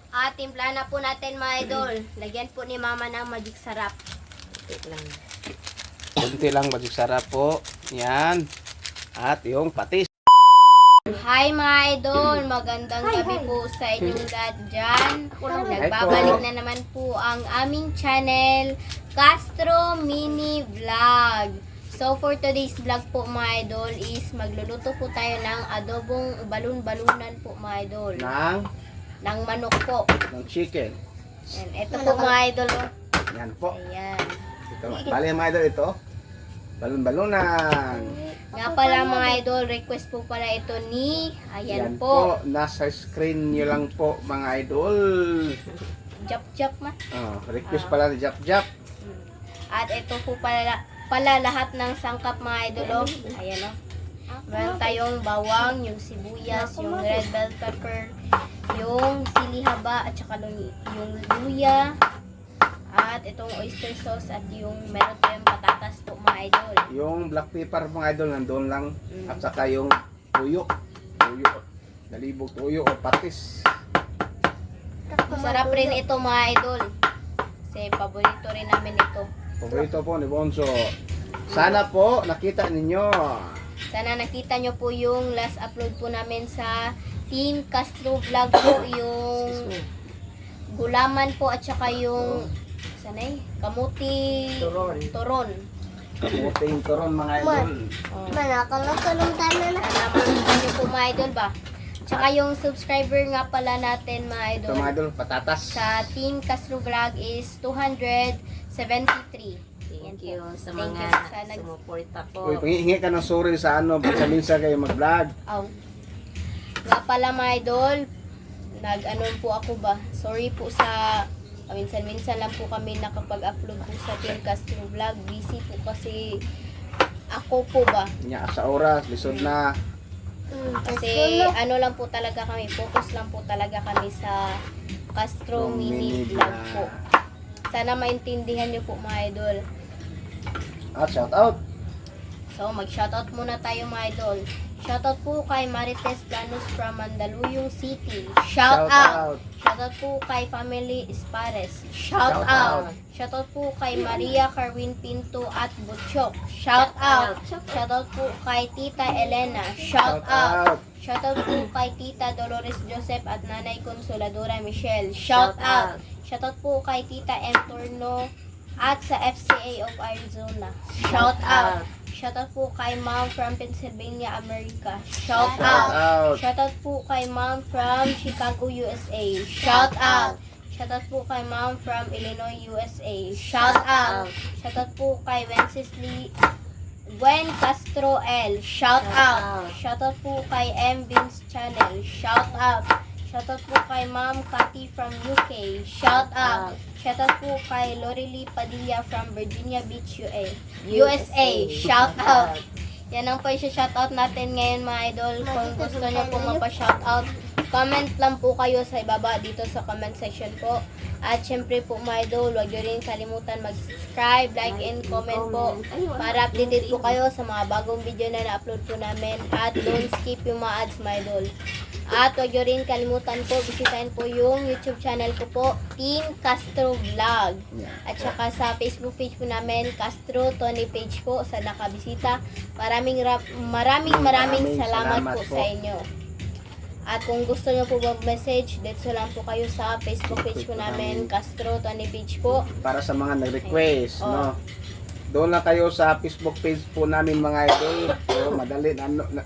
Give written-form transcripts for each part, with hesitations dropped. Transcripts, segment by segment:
At timpla na po natin mga idol. Lagyan po ni mama ng magic sarap. Kunti lang magic sarap po. Yan. At yung patis. Hi mga idol, magandang gabi po sa inyong lahat dyan. Nagbabalik na naman po ang aming channel, Castro Mini Vlog. So for today's vlog po mga idol is magluluto po tayo ng adobong balon-balunan po mga idol. Ng manok po. Ng chicken. Yan, ito po mga idol. Yan po. Ayan. Ito, bali mga idol ito. Balon-balunan. Nga pala mga idol, request po pala ito ni, ayan Yan po. Nasa screen nyo lang po mga idol. Jap-jap ma. Request pala ni Jap Jap. At ito po pala lahat ng sangkap mga idol. Ayan o. Meron tayong bawang, yung sibuyas, yung red bell pepper, yung sili haba, at saka yung luya, at itong oyster sauce, at yung meron tayong patatas po mga idol. Yung black pepper mga idol nandun lang. At saka yung tuyo. Nalibog tuyo o patis. Masarap rin ito mga idol. Kasi paborito rin namin ito. Paborito po ni Bonso. Sana po nakita ninyo. Sana nakita nyo po yung last upload po namin sa Team Castro Vlog po, yung gulaman po at saka yung sanay, kamuti turon. Kamuting turon mga idol. Sana makita nyo po mga idol ba? Tsaka yung subscriber nga pala natin mga idol, Ito mga idol, patatas. sa Team Castro Vlog is 273. Thank you sa Thank mga you sa sumuporta Uy, po. panghihingi ka ng sorry sa ano, pag minsan kayo mag-vlog. Nga pala mga idol, nag-ano po ako ba? Sorry po sa minsan-minsan lang po kami nakapag-upload po sa Team Castro Vlog. Busy po kasi ako po ba? Nya sa oras, lisod na. Kasi ano lang po talaga kami, focus lang po talaga kami sa Castro Mini Vlog po. Sana maintindihan niyo po mga idol. At shout out. So, mag-shoutout muna tayo mga idol. Shoutout po kay Marites Planos from Mandaluyong City. Shout out! Shoutout po kay Family Espares. Shout out! Shoutout po kay Maria Carwin Pinto at Butchok. Shout out! Shoutout po kay Tita Elena. Shout out! Shoutout po kay Tita Dolores Joseph at Nanay Consoladora Michelle. Shout out! Shoutout po kay Tita M. Torno at sa FCA of Arizona. Shout out! Shoutout po kay Mom from Pennsylvania, America. Shout out! Shoutout po kay Mom from Chicago, USA. Shout out! Shoutout po kay Mom from Illinois, USA. Shout out! Shoutout po kay Gwen Castro L. Shout out! Shoutout po kay M. Vince Channel. Shout out! Shoutout po kay Ma'am Cathy from UK. Shout out! Shoutout po kay Lorely Padilla from Virginia Beach, USA. Shout out! Yan ang po yung shoutout natin ngayon mga idol. Kung gusto nyo pong mapa-shoutout, comment lang po kayo sa ibaba dito sa comment section po. At syempre po mga idol, huwag nyo rin kalimutan mag-subscribe, like, and comment po para updated po kayo sa mga bagong video na na-upload po namin. At don't skip yung mga ads mga idol. At huwag nyo rin kalimutan po, bisitahin po yung YouTube channel ko po, Team Castro Vlog. At saka sa Facebook page po namin, Castro Tony page po sa nakabisita. Maraming salamat po sa inyo. At kung gusto nyo po mag-message, dito lang po kayo sa Facebook page po namin, Castro Tony page po. Para sa mga nag-request, no? Doon lang kayo sa Facebook page po namin mga idol. So,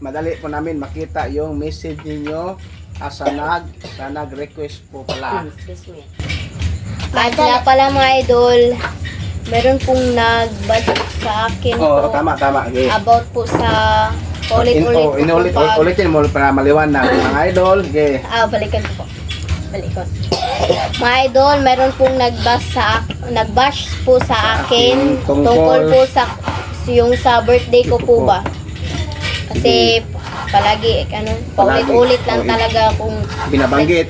madali po namin makita yung message ninyo sa nag-request po pala. At nga pala mga idol, meron pong nag-budget sa akin po Tama. Okay. about po sa Ulitin mo para maliwanag mga idol. Okay. Balikan ko po. Mga idol, meron pong nag-bash po sa akin tungkol po sa yung sa birthday ko po ba. Kasi palagi paulit-ulit lang talaga kung binabanggit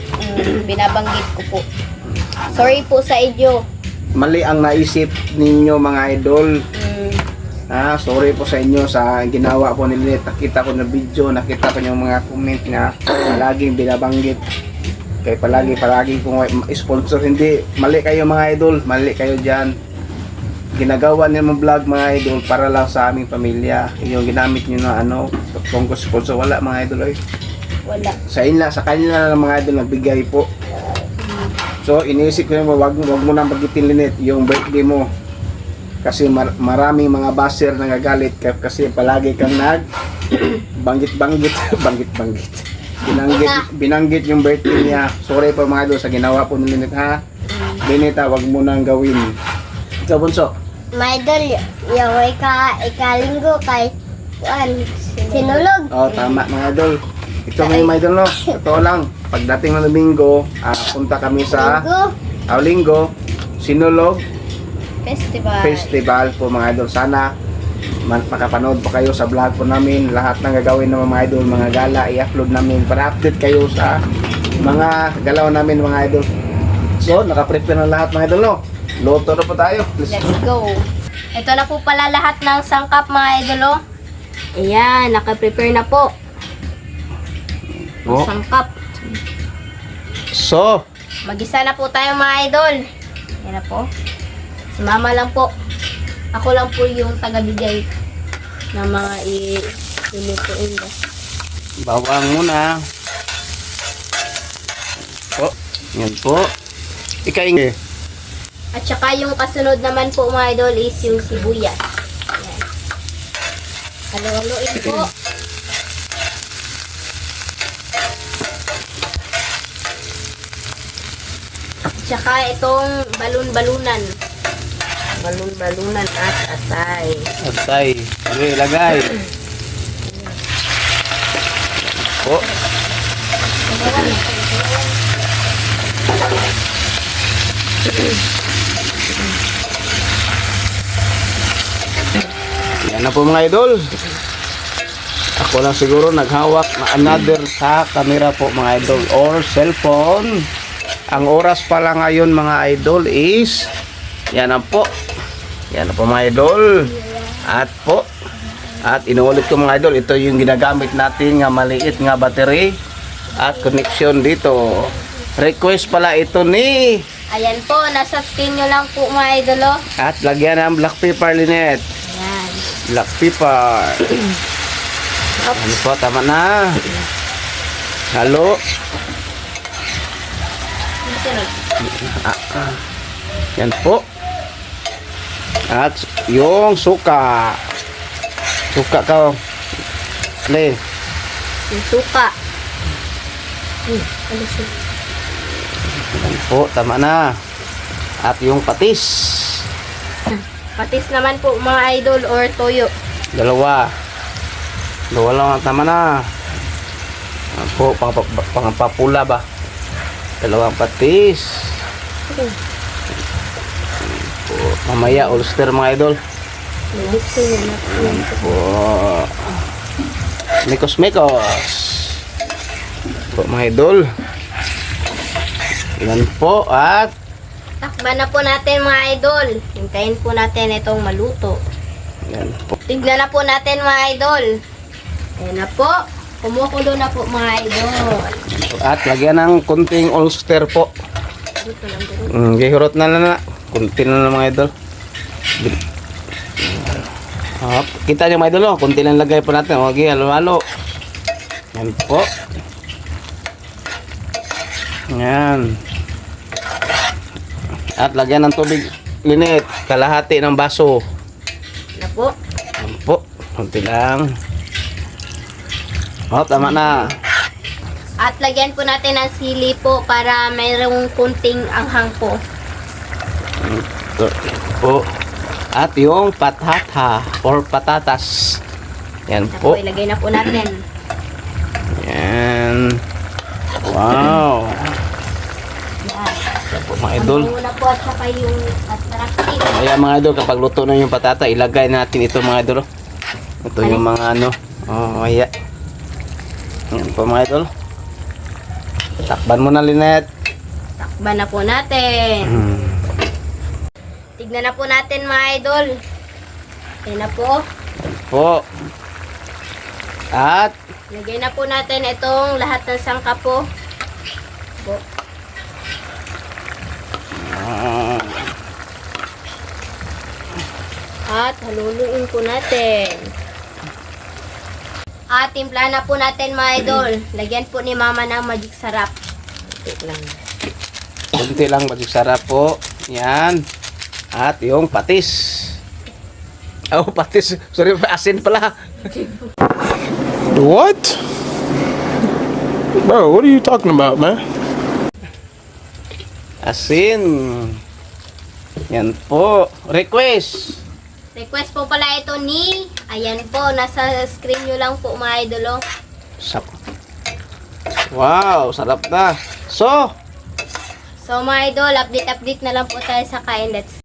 ko po. Sorry po sa inyo. Mali ang naisip ninyo mga idol. Sorry po sa inyo sa ginawa po nila. Nakita ko na video, nakita ko yung mga comment na laging binabanggit. Kaya palagi kung sponsor, hindi, mali kayo mga idol, mali kayo dyan. Ginagawa niyo mong vlog mga idol para lang sa aming pamilya. Yung ginamit niyo na ano, kung sponsor, wala mga idol ay. Wala. Sa kanila lang mga idol nagbigay po. So, iniisip ko wag mo nang bagitin Linet yung birthday mo. Kasi maraming mga baser nagagalit kasi palagi kang banggit. Binanggit yung birthday niya. Sorry po mga idol sa ginawa po ni Linet ha. Linet ha, wag mo nang gawin. Ikaw Bunso. My idol, yung ikalinggo kay sinulog. Oh, tama mga idol. Ito ngayon mga idol no. Totoo lang. Pagdating ng Domingo, punta kami sa Linggo, Sinulog Festival po mga idol. Sana makapanood po kayo sa vlog po namin. Lahat ng gagawin ng mga idol, mga gala, i-upload namin para update kayo sa mga galaw namin mga idol. So, nakaprepare na lahat mga idol no. Loto na po tayo. Let's go. Ito na po pala lahat ng sangkap mga idol. Ayan, nakaprepare na po. Oh. Sangkap. So, Mag-isa na po tayo mga idol. Ayan na po. Si mama lang po. Ako lang po yung tagabigay ng mga ilutuin mo. bawang muna. Po, yan po. Ikain. At saka yung kasunod naman po mga idol is yung sibuyas. Ayan. Halo-haloin po. Tsaka itong balon-balunan. Balon-balunan at atay. Atay. Okay, lagay. Po. Yan na po mga idol. Ako lang siguro naghawak na another sa camera po mga idol or cellphone. Ang oras pala ngayon mga idol is yan na po. Yan na po mga idol. At inuulit ko mga idol, ito yung ginagamit natin nga maliit nga battery at connection dito. Request pala ito ni. Ayan po, nasa screen nyo lang po mga idol. At lagyan ng black pepper Linet. Ayan. Black pepper. Ano po, tama na. Halo. Yan po. At yung suka. Suka ka. Le. Yung suka. Yan po, tama na. At yung patis. Patis naman po mga idol or toyo. Dalawa. Dalawa lang ang tama na. Yan po, pangpapula ba? Dalawang patis. Po, mamaya Ulster mga idol. Yan po. Mikos. Po mga idol. Yan po at Takban na po natin mga idol. Hintayin po natin itong maluto. yan po. Tignan na po natin mga idol. Ayan na po. Kumukulo na po mga idol. At lagyan ng kunting Ulster po. Luto lang dito. Gihurot na na. Kunti na lang mga idol. Kita niyo mga idol, oh. Kunti lang lagay po natin. Okay, halo-halo. Yan po. Yan. At lagyan ng tubig Linet. Kalahati ng baso. Na po. Yan po. Kunti lang. Tama na. At lagyan po natin ng sili po para mayroong kunting anghang po. Ito po. At yung patata or patatas. Yan Na po, po. ilagay na po natin. Yan. Wow. Yan. Yan po mga idol. Ang muna po at saka yung attractive. Kaya mga idol, kapag luto na yung patata, ilagay natin ito mga idol. Ito yung mga ano. Oh, kaya. Yan po mga idol. Takban mo na Linet. Takban na po natin. Tignan na po natin mga idol. Ayan na po. Po. At Lagay na po natin itong lahat ng sangkap po. Po. At haluluin po natin. At timpla na po natin mga idol. Lagyan po ni mama ng magic sarap. Ito lang. Kunti lang, magic sarap po. Yan. At yung patis. Oh, patis. Sorry, asin pala. What? Bro, what are you talking about, man? Asin. Yan po. Request. Request po pala ito ni, ayan po, nasa screen nyo lang po mga idol. Oh. Wow, sarap na. So, Mga idol, update na lang po tayo sa kain. Let's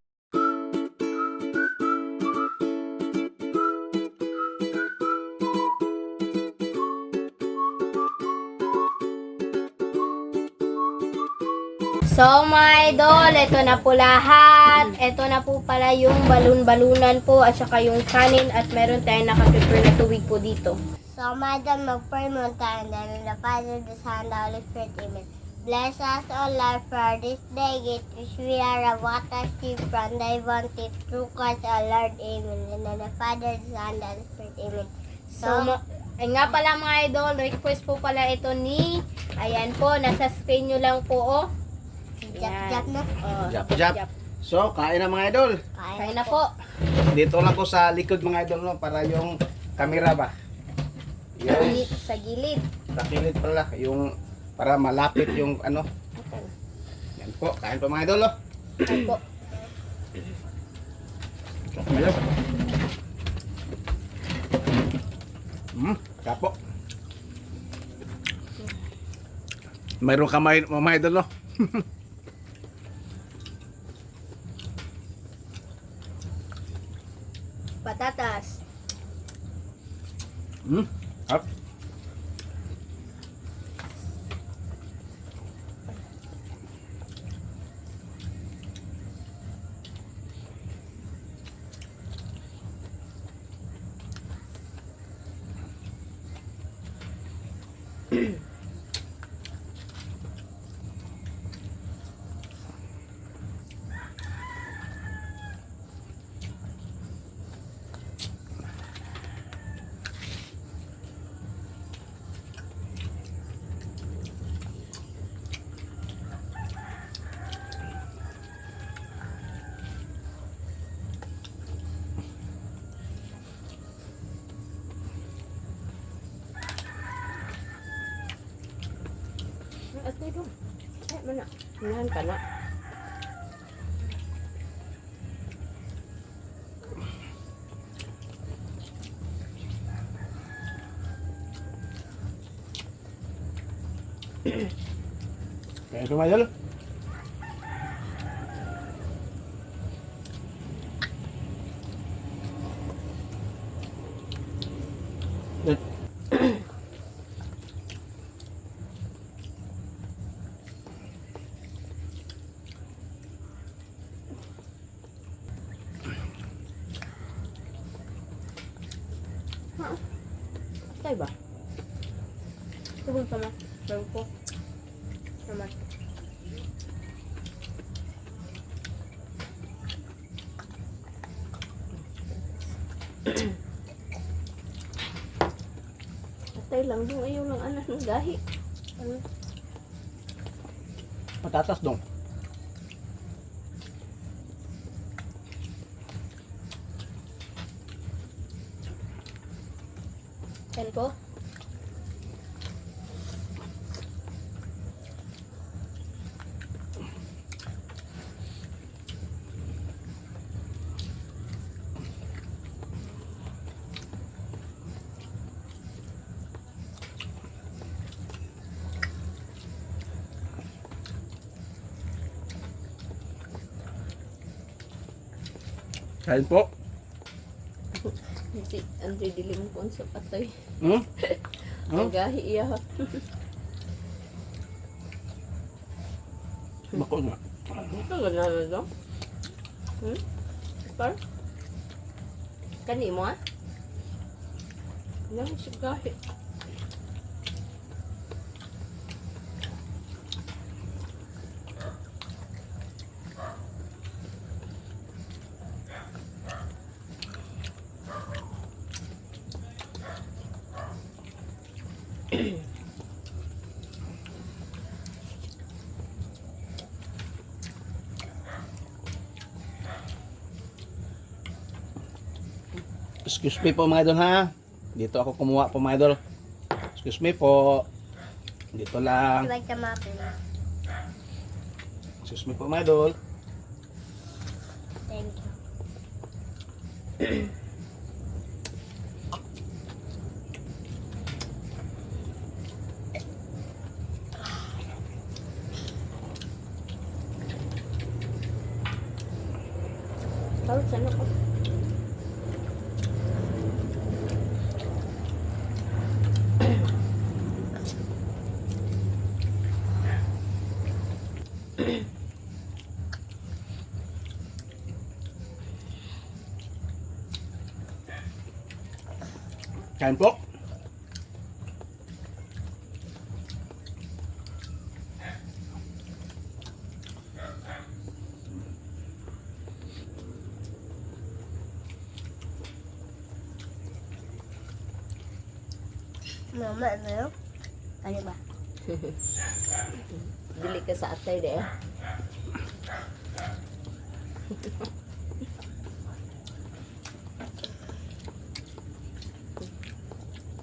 mga idol, ito na po lahat. Ito na po pala yung balon-balunan po at saka yung kanin at meron tayong nakaprepare na tubig po dito. So mga idol, mag-pray muna tayo in the Father, the Son, the Holy Spirit, Amen. Bless us, O Lord, for this day, get which we are about to receive from thy bounty through Christ, O Lord, Amen. And then the Father, the Son, the Holy Spirit, Amen. Ay nga pala mga idol, request po pala ito ni, ayan po, nasa screen nyo lang po, oh. Jap na. Oh, jap. So, kain na mga idol. Kain na po. Dito lang ko sa likod mga idol no, para yung camera ba. Yung Sa gilid. sa kilid pala, yung para malapit yung ano. Yan po, kain po mga idol. Oh. Kain po. Kapo. Mayroon ka mga idol no. Patatas. Up. At ito. Ay, mana. Hinahan ka na. Kain po mga idol. Tay ba? Tubig pa ma. Tubig po. Naman. Tay lang dong. Ayaw lang anak ng gahi. Ano? Patatas dong. Kain po. Kain po. Si Andre dilim ko sa patay. Hmm? Ang gahi iya. Bako na. Ito gana na daw. Par? Kani mo ah? Nang si gahi. Excuse me po mga idol ha. Dito ako kumuha po mga idol. Excuse me po. Dito lang. Like the map. Excuse me po mga idol. Thank you. Tawag sana ko. Kain po. Mama, ano yun? Ano ba? Dili ka sa atay de.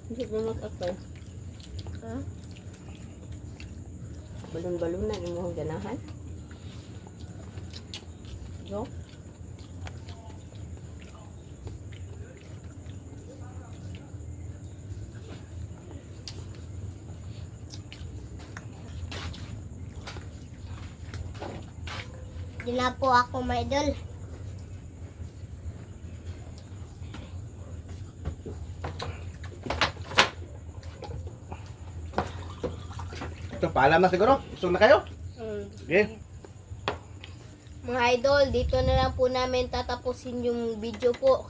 Hindi mo mag-atay. Huh? Balon-balunan mo ang ganahan. No? Di na po ako may idol. Ito, paalam na siguro. Gusto na kayo? Okay. Mga idol, dito na lang po namin tatapusin yung video po.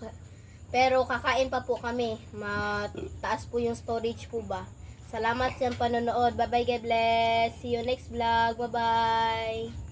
Pero kakain pa po kami. Mataas po yung storage po ba. Salamat sa panonood. Bye bye, God bless. See you next vlog. Bye bye.